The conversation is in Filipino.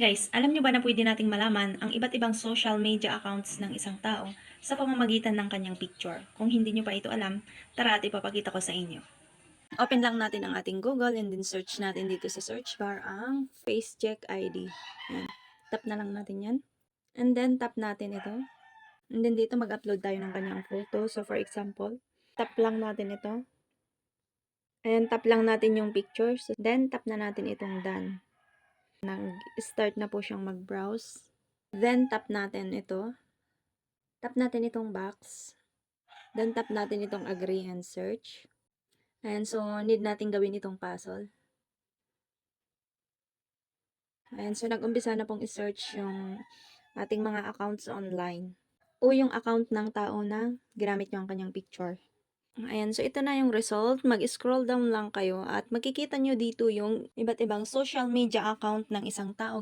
Guys, alam nyo ba na pwede nating malaman ang iba't ibang social media accounts ng isang tao sa pamamagitan ng kanyang picture? Kung hindi nyo pa ito alam, tara at ipapakita ko sa inyo. Open lang natin ang ating Google and then search natin dito sa search bar ang FaceCheck ID. Yan. Tap na lang natin yan. And then tap natin ito. And then dito mag-upload tayo ng kanyang photo. So for example, tap lang natin ito. And tap lang natin yung pictures. Then tap na natin itong done. Nag-start na po siyang mag-browse. Then, tap natin ito. Tap natin itong box. Then, tap natin itong agree and search. And so, need natin gawin itong puzzle. And so, nag-umpisa na pong i-search yung ating mga accounts online. O yung account ng tao na ginamit nyo ang kanyang picture. Ayan, so ito na yung result. Mag-scroll down lang kayo at makikita nyo dito yung iba't ibang social media account ng isang tao.